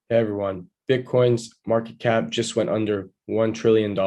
Hey everyone, Bitcoin's market cap just went under $1 trillion.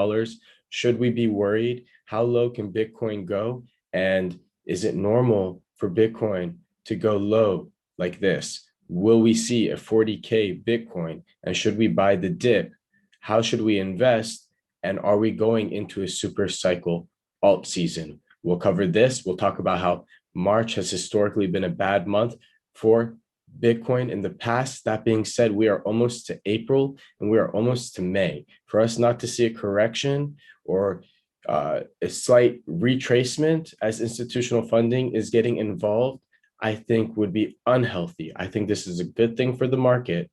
Should we be worried? How low can Bitcoin go? And is it normal for Bitcoin to go low like this? Will we see a 40K Bitcoin? And should we buy the dip? How should we invest? And are we going into a super cycle alt season? We'll cover this. We'll talk about how March has historically been a bad month for Bitcoin in the past. That being said, we are almost to April and we are almost to May. For us not to see a correction or a slight retracement as institutional funding is getting involved, I think would be unhealthy. I think this is a good thing for the market.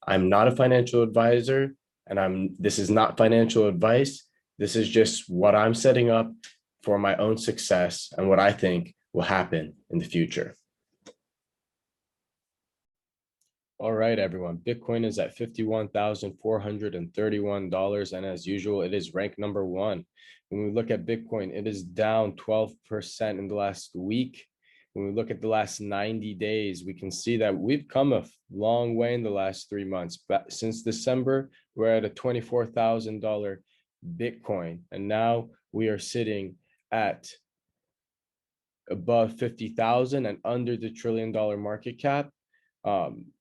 I'm not a financial advisor and this is not financial advice. This is just what I'm setting up for my own success and what I think will happen in the future. All right, everyone. Bitcoin is at $51,431. And as usual, it is ranked number one. When we look at Bitcoin, it is down 12% in the last week. When we look at the last 90 days, we can see that we've come a long way in the last 3 months. But since December, we're at a $24,000 Bitcoin. And now we are sitting at above 50,000 and under the $1 trillion market cap.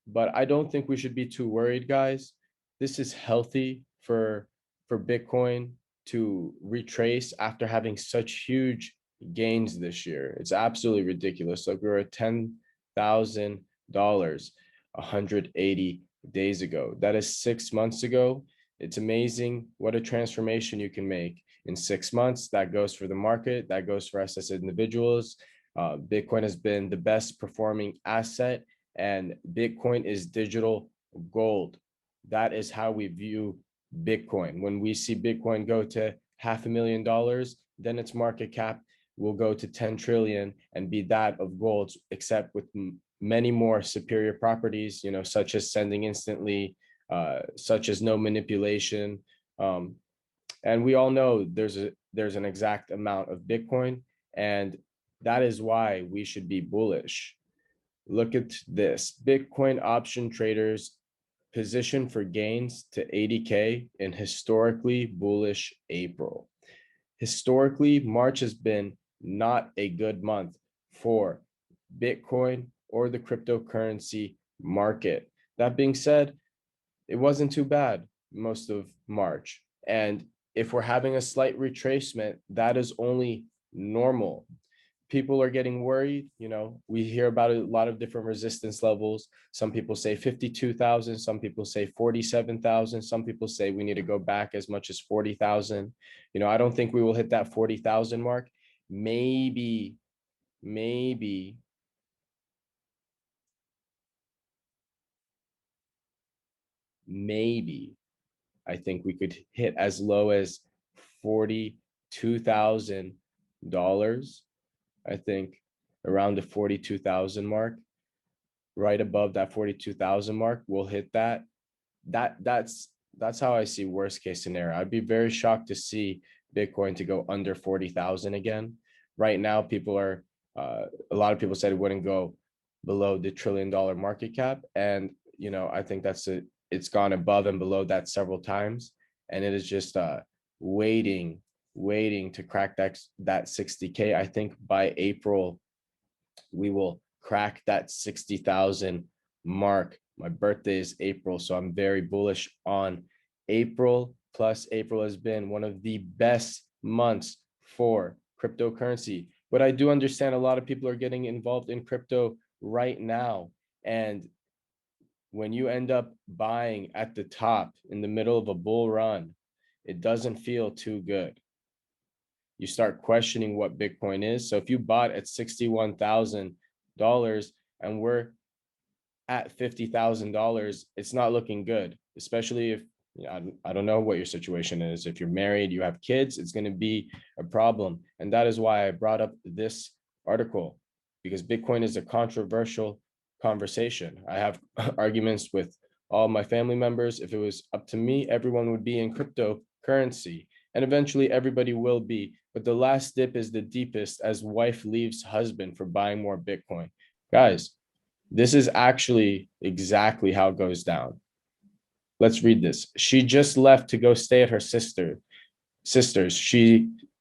But I don't think we should be too worried, guys. This is healthy for Bitcoin to retrace after having such huge gains this year. It's absolutely ridiculous. Like we were at $10,000 180 days ago. That is 6 months ago. It's amazing what a transformation you can make in 6 months. That goes for the market. That goes for us as individuals. Bitcoin has been the best performing asset, and Bitcoin is digital gold. That is how we view Bitcoin. When we see Bitcoin go to $500,000, then its market cap will go to 10 trillion and be that of gold, except with many more superior properties, such as sending instantly, such as no manipulation. And we all know there's an exact amount of Bitcoin, and that is why we should be bullish. Look at this. Bitcoin option traders position for gains to 80K in historically bullish April. Historically, March has been not a good month for Bitcoin or the cryptocurrency market. That being said, it wasn't too bad most of March. And if we're having a slight retracement, that is only normal. People are getting worried. We hear about a lot of different resistance levels. Some people say 52,000, some people say 47,000, some people say we need to go back as much as 40,000. I don't think we will hit that 40,000 mark. Maybe I think we could hit as low as $42,000. I think around the 42,000 mark, right above that 42,000 mark, we'll hit that. That's how I see worst case scenario. I'd be very shocked to see Bitcoin to go under 40,000 again. Right now, a lot of people said it wouldn't go below the $1 trillion market cap. And, I think it's gone above and below that several times. And it is just waiting to crack that 60K. I think by April, we will crack that 60,000 mark. My birthday is April, so I'm very bullish on April. Plus, April has been one of the best months for cryptocurrency. But I do understand a lot of people are getting involved in crypto right now. And when you end up buying at the top in the middle of a bull run, it doesn't feel too good. You start questioning what Bitcoin is. So if you bought at $61,000 and we're at $50,000, it's not looking good, especially if, I don't know what your situation is. If you're married, you have kids, it's going to be a problem. And that is why I brought up this article, because Bitcoin is a controversial conversation. I have arguments with all my family members. If it was up to me, everyone would be in cryptocurrency. And eventually everybody will be. But the last dip is the deepest as wife leaves husband for buying more Bitcoin. Guys, this is actually exactly how it goes down. Let's read this. She just left to go stay at her sister's.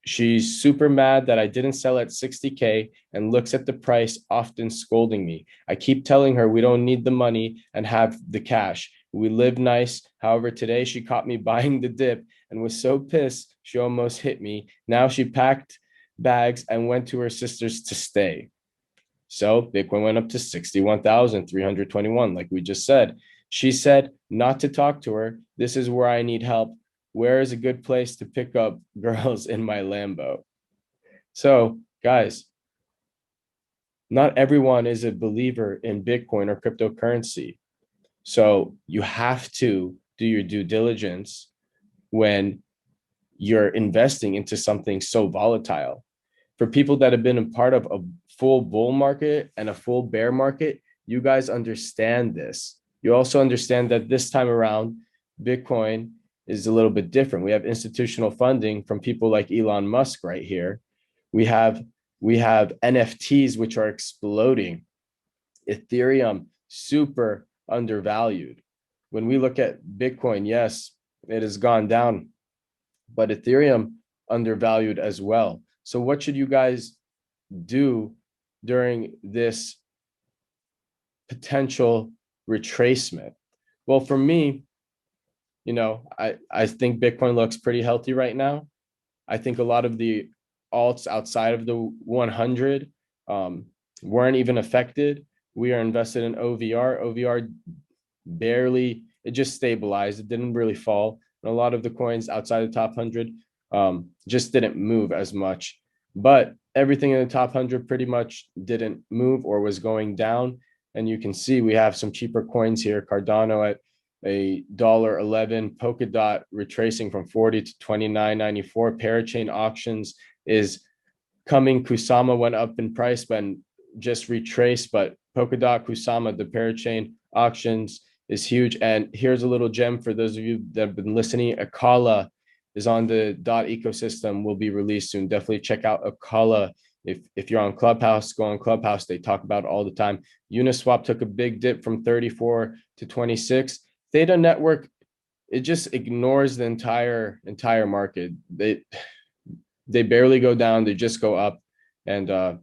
She's super mad that I didn't sell at 60K and looks at the price, often scolding me. I keep telling her we don't need the money and have the cash. We live nice. However, today she caught me buying the dip and was so pissed she almost hit me. Now she packed bags and went to her sister's to stay. So Bitcoin went up to 61,321, like we just said. She said not to talk to her. This is where I need help. Where is a good place to pick up girls in my Lambo? So, guys, not everyone is a believer in Bitcoin or cryptocurrency. So, you have to do your due diligence when you're investing into something so volatile. For people that have been a part of a full bull market and a full bear market, you guys understand this. You also understand that this time around, Bitcoin is a little bit different. We have institutional funding from people like Elon Musk right here. We have NFTs which are exploding. Ethereum super undervalued. When we look at Bitcoin, yes, it has gone down, but Ethereum undervalued as well. So what should you guys do during this potential retracement? Well, for me, I think Bitcoin looks pretty healthy right now. I think a lot of the alts outside of the 100 weren't even affected. We are invested in OVR. OVR barely, it just stabilized. It didn't really fall. And a lot of the coins outside the top 100 just didn't move as much. But everything in the top 100 pretty much didn't move or was going down. And you can see we have some cheaper coins here. Cardano at $1.11, Polkadot retracing from 40 to 29.94. Parachain auctions is coming. Kusama went up in price, but just retraced. But Polkadot, Kusama, the parachain auctions is huge. And here's a little gem for those of you that have been listening. Akala is on the dot ecosystem, will be released soon. Definitely check out Akala. If you're on ClubHouse, go on ClubHouse. They talk about it all the time. Uniswap took a big dip from 34 to 26. Theta Network, it just ignores the entire market. They barely go down, they just go up. And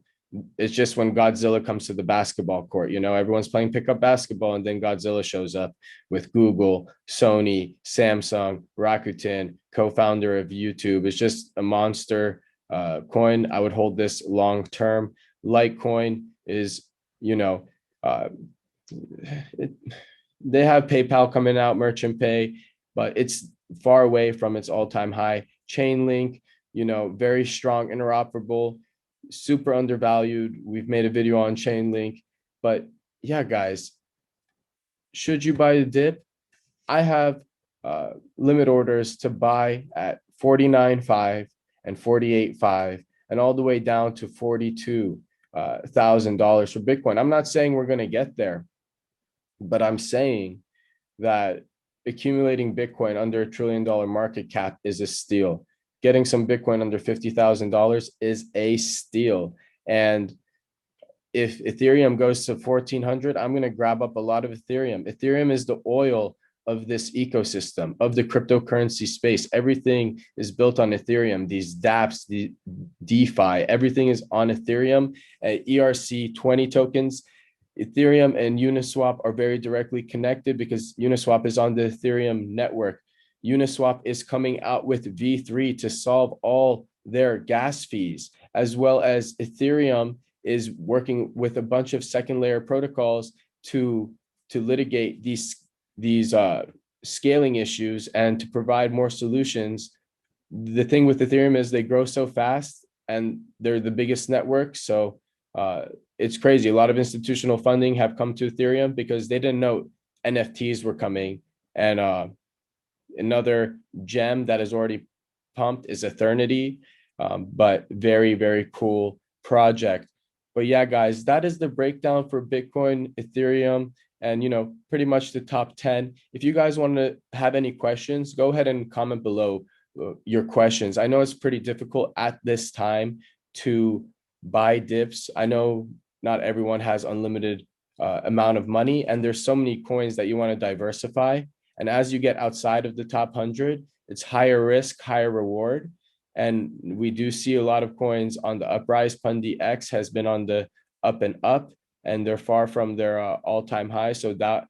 it's just when Godzilla comes to the basketball court, everyone's playing pickup basketball, and then Godzilla shows up with Google, Sony, Samsung, Rakuten, co-founder of YouTube. It's just a monster coin. I would hold this long term. Litecoin is, they have PayPal coming out, Merchant Pay, but it's far away from its all-time high. Chainlink, very strong, interoperable, super undervalued. We've made a video on Chainlink, but yeah, guys, should you buy the dip? I have limit orders to buy at 49.5 and 48.5 and all the way down to $42,000 for Bitcoin. I'm not saying we're going to get there, but I'm saying that accumulating Bitcoin under $1 trillion market cap is a steal. Getting some Bitcoin under $50,000 is a steal. And if Ethereum goes to 1,400, I'm going to grab up a lot of Ethereum. Ethereum is the oil of this ecosystem, of the cryptocurrency space. Everything is built on Ethereum. These dApps, the DeFi, everything is on Ethereum. ERC20 tokens, Ethereum and Uniswap are very directly connected because Uniswap is on the Ethereum network. Uniswap is coming out with V3 to solve all their gas fees, as well as Ethereum is working with a bunch of second layer protocols to litigate these scaling issues and to provide more solutions. The thing with Ethereum is they grow so fast and they're the biggest network. So it's crazy. A lot of institutional funding have come to Ethereum because they didn't know NFTs were coming. And another gem that is already pumped is Eternity, but very, very cool project. But yeah, guys, that is the breakdown for Bitcoin, Ethereum, and pretty much the top 10. If you guys want to have any questions, go ahead and comment below your questions. I know it's pretty difficult at this time to buy dips. I know not everyone has unlimited amount of money, and there's so many coins that you want to diversify. And as you get outside of the top 100, it's higher risk, higher reward. And we do see a lot of coins on the uprise. Pundi X has been on the up and up, and they're far from their all-time high. So that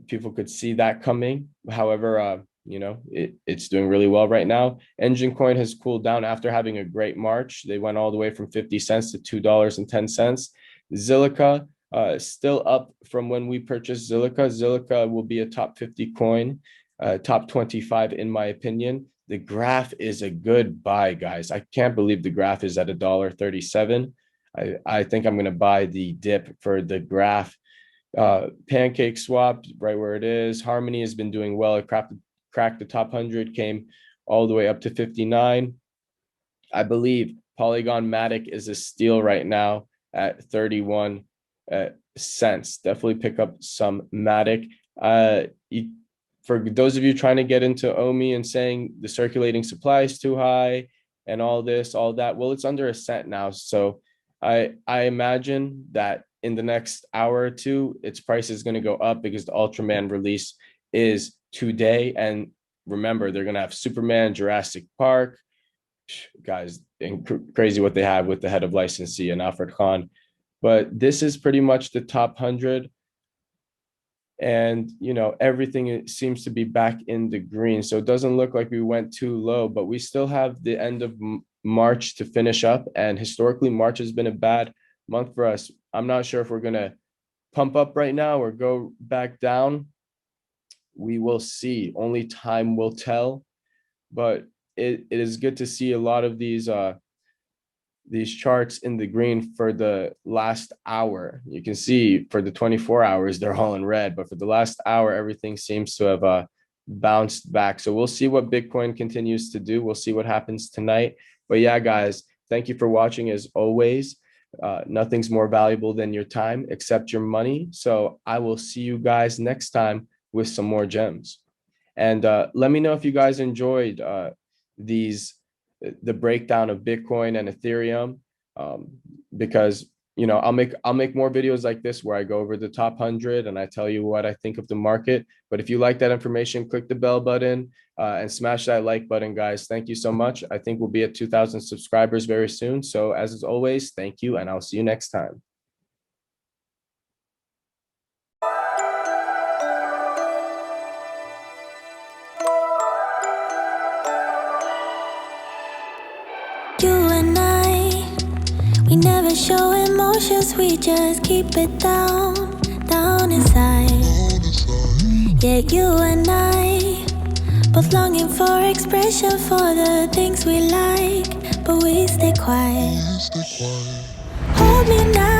people could see that coming. However, it's doing really well right now. Engine Coin has cooled down after having a great March. They went all the way from 50 cents to $2.10. Zilliqa still up from when we purchased Zilliqa. Zilliqa will be a top 50 coin, top 25 in my opinion. The graph is a good buy, guys. I can't believe the graph is at $1.37. I think I'm going to buy the dip for the graph. Pancake swap right where it is. Harmony has been doing well. It cracked the top 100, came all the way up to 59. I believe Polygon Matic is a steal right now at 31 cents. Definitely pick up some Matic. For those of you trying to get into OMI and saying the circulating supply is too high and all this, all that, well, it's under a cent now. So I imagine that in the next hour or two, its price is going to go up because the Ultraman release is today. And remember, they're going to have Superman, Jurassic Park. Guys, crazy what they have with the head of licensee and Alfred Khan. But this is pretty much the top 100. And, everything seems to be back in the green. So it doesn't look like we went too low, but we still have the end of March to finish up. And historically, March has been a bad month for us. I'm not sure if we're going to pump up right now or go back down. We will see. Only time will tell. But it is good to see a lot of these charts in the green for the last hour. You can see for the 24 hours, they're all in red. But for the last hour, everything seems to have bounced back. So we'll see what Bitcoin continues to do. We'll see what happens tonight. But yeah, guys, thank you for watching as always. Nothing's more valuable than your time except your money. So I will see you guys next time with some more gems. And let me know if you guys enjoyed the breakdown of Bitcoin and Ethereum, because I'll make more videos like this where I go over the top 100 and I tell you what I think of the market. But if you like that information, click the bell button and smash that like button, guys. Thank you so much. I think we'll be at 2,000 subscribers very soon. So as always, thank you, and I'll see you next time. You and I, we never show emotions, we just keep it down inside. Yeah, you and I, both longing for expression for the things we like, but we stay quiet. Hold me now.